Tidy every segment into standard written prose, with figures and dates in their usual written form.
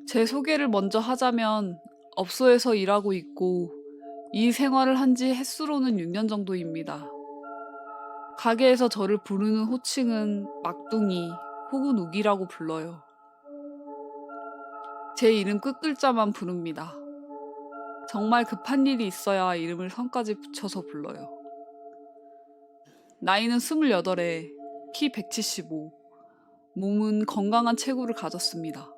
제 소개를 먼저 하자면 업소에서 일하고 있고 이 생활을 한지 햇수로는 6년 정도입니다. 가게에서 저를 부르는 호칭은 막둥이 혹은 우기라고 불러요. 제 이름 끝글자만 부릅니다. 정말 급한 일이 있어야 이름을 성까지 붙여서 불러요. 나이는 28에 키 175, 몸은 건강한 체구를 가졌습니다.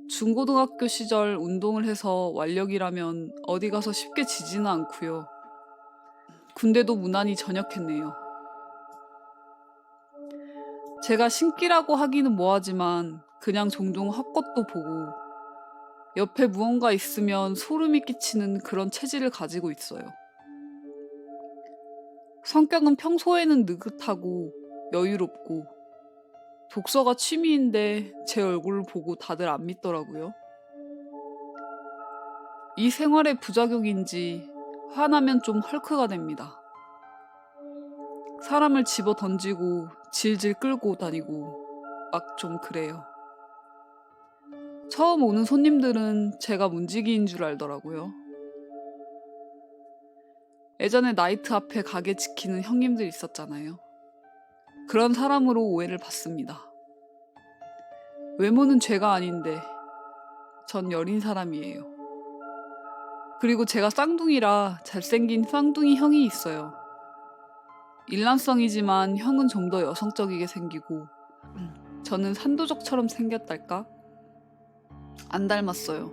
중고등학교 시절 운동을 해서 완력이라면 어디 가서 쉽게 지지는 않고요. 군대도 무난히 전역했네요. 제가 신기라고 하기는 뭐하지만 그냥 종종 헛것도 보고 옆에 무언가 있으면 소름이 끼치는 그런 체질을 가지고 있어요. 성격은 평소에는 느긋하고 여유롭고 독서가 취미인데 제 얼굴을 보고 다들 안 믿더라고요. 이 생활의 부작용인지 화나면 좀 헐크가 됩니다. 사람을 집어 던지고 질질 끌고 다니고 막 좀 그래요. 처음 오는 손님들은 제가 문지기인 줄 알더라고요. 예전에 나이트 앞에 가게 지키는 형님들 있었잖아요. 그런 사람으로 오해를 받습니다. 외모는 죄가 아닌데 전 여린 사람이에요. 그리고 제가 쌍둥이라 잘생긴 쌍둥이 형이 있어요. 일란성이지만 형은 좀 더 여성적이게 생기고 저는 산도적처럼 생겼달까? 안 닮았어요.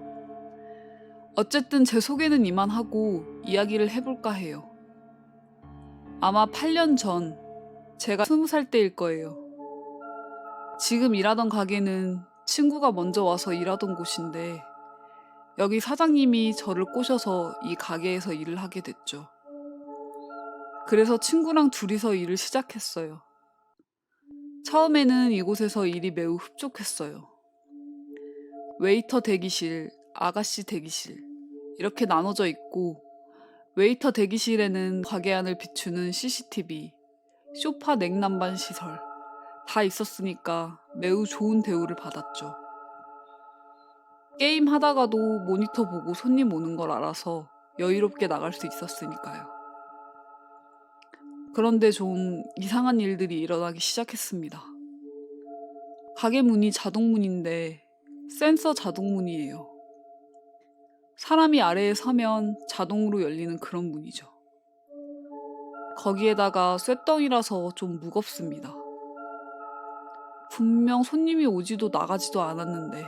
어쨌든 제 소개는 이만하고 이야기를 해볼까 해요. 아마 8년 전 제가 20살 때일 거예요. 지금 일하던 가게는 친구가 먼저 와서 일하던 곳인데 여기 사장님이 저를 꼬셔서 이 가게에서 일을 하게 됐죠. 그래서 친구랑 둘이서 일을 시작했어요. 처음에는 이곳에서 일이 매우 흡족했어요. 웨이터 대기실, 아가씨 대기실 이렇게 나눠져 있고 웨이터 대기실에는 가게 안을 비추는 CCTV, 소파 냉난방 시설 다 있었으니까 매우 좋은 대우를 받았죠. 게임 하다가도 모니터 보고 손님 오는 걸 알아서 여유롭게 나갈 수 있었으니까요. 그런데 좀 이상한 일들이 일어나기 시작했습니다. 가게 문이 자동문인데 센서 자동문이에요. 사람이 아래에 서면 자동으로 열리는 그런 문이죠. 거기에다가 쇳덩이라서 좀 무겁습니다. 분명 손님이 오지도 나가지도 않았는데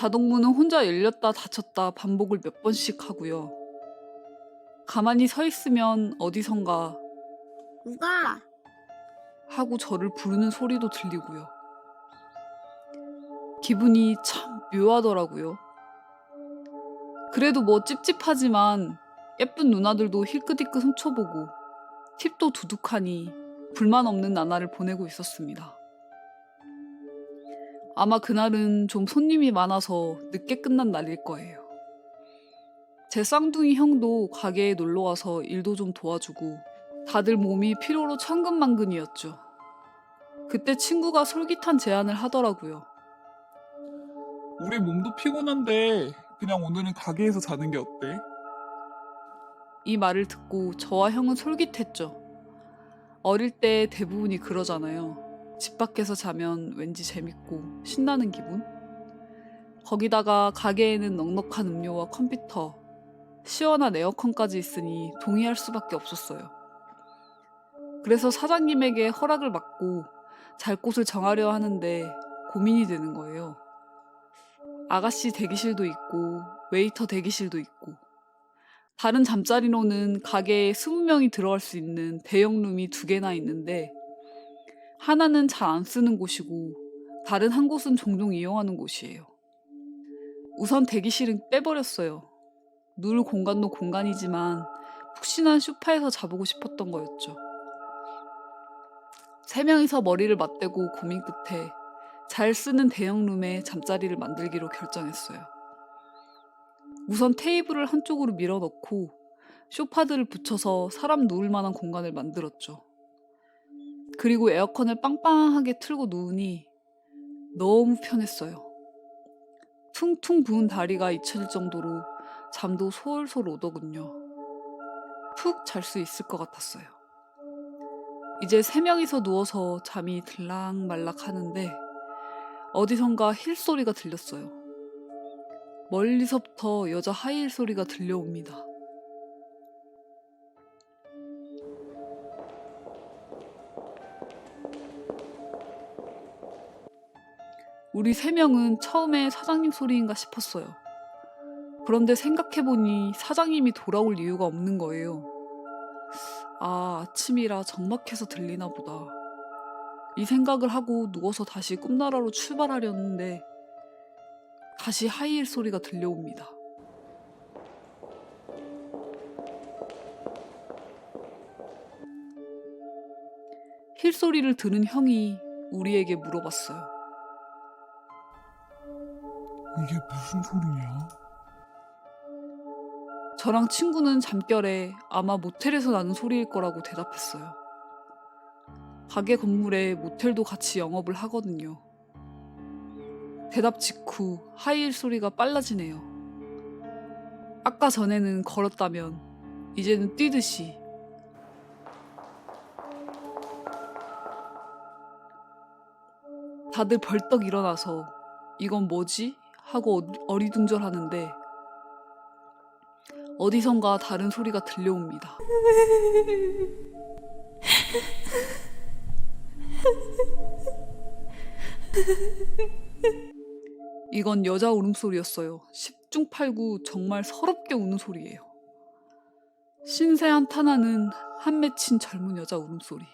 자동문은 혼자 열렸다 닫혔다 반복을 몇 번씩 하고요. 가만히 서 있으면 어디선가 우가, 하고 저를 부르는 소리도 들리고요. 기분이 참 묘하더라고요. 그래도 뭐 찝찝하지만 예쁜 누나들도 힐끗힐끗 훔쳐보고 팁도 두둑하니 불만 없는 나날을 보내고 있었습니다. 아마 그날은 좀 손님이 많아서 늦게 끝난 날일 거예요. 제 쌍둥이 형도 가게에 놀러와서 일도 좀 도와주고 다들 몸이 피로로 천근만근이었죠. 그때 친구가 솔깃한 제안을 하더라고요. 우리 몸도 피곤한데 그냥 오늘은 가게에서 자는 게 어때? 이 말을 듣고 저와 형은 솔깃했죠. 어릴 때 대부분이 그러잖아요. 집 밖에서 자면 왠지 재밌고 신나는 기분? 거기다가 가게에는 넉넉한 음료와 컴퓨터, 시원한 에어컨까지 있으니 동의할 수밖에 없었어요. 그래서 사장님에게 허락을 받고 잘 곳을 정하려 하는데 고민이 되는 거예요. 아가씨 대기실도 있고 웨이터 대기실도 있고 다른 잠자리로는 가게에 20명이 들어갈 수 있는 대형 룸이 2개나 있는데 하나는 잘 안 쓰는 곳이고 다른 한 곳은 종종 이용하는 곳이에요. 우선 대기실은 빼버렸어요. 누울 공간도 공간이지만 푹신한 소파에서 자보고 싶었던 거였죠. 3명이서 머리를 맞대고 고민 끝에 잘 쓰는 대형 룸에 잠자리를 만들기로 결정했어요. 우선 테이블을 한쪽으로 밀어넣고 소파들을 붙여서 사람 누울 만한 공간을 만들었죠. 그리고 에어컨을 빵빵하게 틀고 누우니 너무 편했어요. 퉁퉁 부은 다리가 잊혀질 정도로 잠도 솔솔 오더군요. 푹 잘 수 있을 것 같았어요. 이제 3명이서 누워서 잠이 들락말락 하는데 어디선가 힐 소리가 들렸어요. 멀리서부터 여자 하이힐 소리가 들려옵니다. 우리 3명은 처음에 사장님 소리인가 싶었어요. 그런데 생각해보니 사장님이 돌아올 이유가 없는 거예요. 아, 아침이라 적막해서 들리나 보다. 이 생각을 하고 누워서 다시 꿈나라로 출발하려는데 다시 하이힐 소리가 들려옵니다. 힐 소리를 들은 형이 우리에게 물어봤어요. 이게 무슨 소리냐? 저랑 친구는 잠결에 아마 모텔에서 나는 소리일 거라고 대답했어요. 가게 건물에 모텔도 같이 영업을 하거든요. 대답 직후 하이힐 소리가 빨라지네요. 아까 전에는 걸었다면 이제는 뛰듯이. 다들 벌떡 일어나서 이건 뭐지? 하고 어리둥절하는데 어디선가 다른 소리가 들려옵니다. 이건 여자 울음소리였어요. 10중 8구 정말 서럽게 우는 소리예요. 신세 한탄하는 한 맺힌 젊은 여자 울음소리.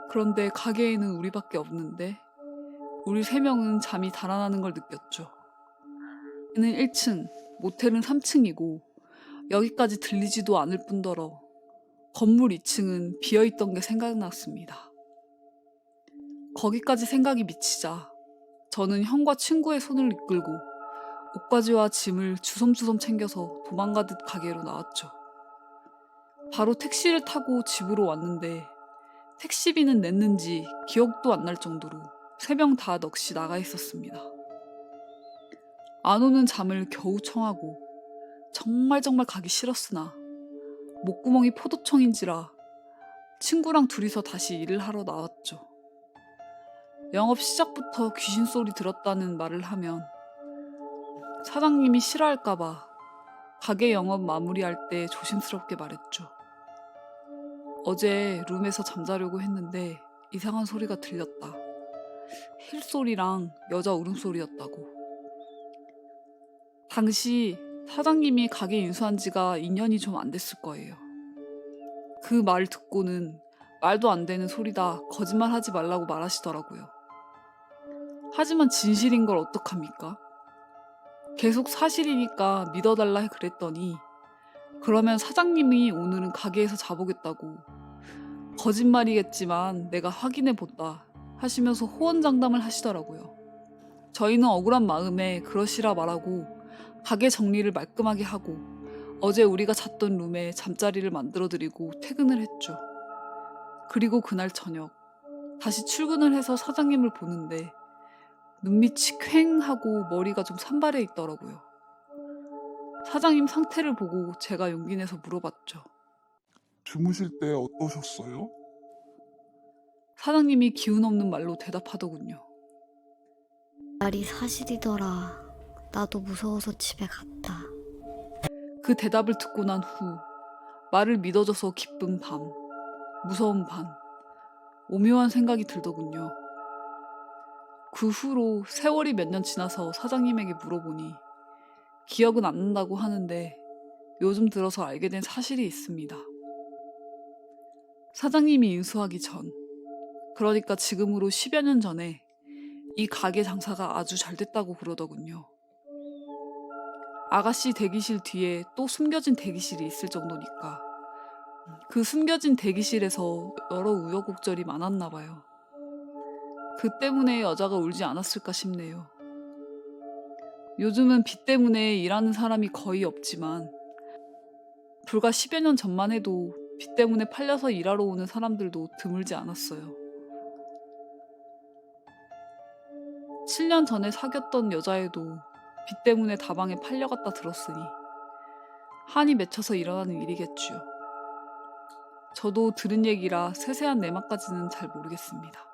그런데 가게에는 우리밖에 없는데 우리 3명은 잠이 달아나는 걸 느꼈죠. 는 1층, 모텔은 3층이고 여기까지 들리지도 않을 뿐더러 건물 2층은 비어있던 게 생각났습니다. 거기까지 생각이 미치자 저는 형과 친구의 손을 이끌고 옷가지와 짐을 주섬주섬 챙겨서 도망가듯 가게로 나왔죠. 바로 택시를 타고 집으로 왔는데 택시비는 냈는지 기억도 안 날 정도로 3명 다 넋이 나가 있었습니다. 안 오는 잠을 겨우 청하고 정말 가기 싫었으나 목구멍이 포도청인지라 친구랑 둘이서 다시 일을 하러 나왔죠. 영업 시작부터 귀신 소리 들었다는 말을 하면 사장님이 싫어할까봐 가게 영업 마무리할 때 조심스럽게 말했죠. 어제 룸에서 잠자려고 했는데 이상한 소리가 들렸다. 힐 소리랑 여자 울음소리였다고. 당시 사장님이 가게 인수한 지가 2년이 좀 안 됐을 거예요. 그 말 듣고는 말도 안 되는 소리다, 거짓말 하지 말라고 말하시더라고요. 하지만 진실인 걸 어떡합니까? 계속 사실이니까 믿어달라 그랬더니 그러면 사장님이 오늘은 가게에서 자보겠다고 거짓말이겠지만 내가 확인해 본다 하시면서 호언장담을 하시더라고요. 저희는 억울한 마음에 그러시라 말하고 가게 정리를 말끔하게 하고 어제 우리가 잤던 룸에 잠자리를 만들어드리고 퇴근을 했죠. 그리고 그날 저녁 다시 출근을 해서 사장님을 보는데 눈밑이 퀭하고 머리가 좀 산발해 있더라고요. 사장님 상태를 보고 제가 용기 내서 물어봤죠. 주무실 때 어떠셨어요? 사장님이 기운 없는 말로 대답하더군요. 말이 사실이더라. 나도 무서워서 집에 갔다. 그 대답을 듣고 난 후 말을 믿어줘서 기쁜 반, 무서운 반, 오묘한 생각이 들더군요. 그 후로 세월이 몇 년 지나서 사장님에게 물어보니 기억은 안 난다고 하는데 요즘 들어서 알게 된 사실이 있습니다. 사장님이 인수하기 전, 그러니까 지금으로 10여 년 전에 이 가게 장사가 아주 잘 됐다고 그러더군요. 아가씨 대기실 뒤에 또 숨겨진 대기실이 있을 정도니까 그 숨겨진 대기실에서 여러 우여곡절이 많았나 봐요. 그 때문에 여자가 울지 않았을까 싶네요. 요즘은 빚 때문에 일하는 사람이 거의 없지만 불과 10여 년 전만 해도 빚 때문에 팔려서 일하러 오는 사람들도 드물지 않았어요. 7년 전에 사귀었던 여자애도 빚 때문에 다방에 팔려갔다 들었으니 한이 맺혀서 일어나는 일이겠지요. 저도 들은 얘기라 세세한 내막까지는 잘 모르겠습니다.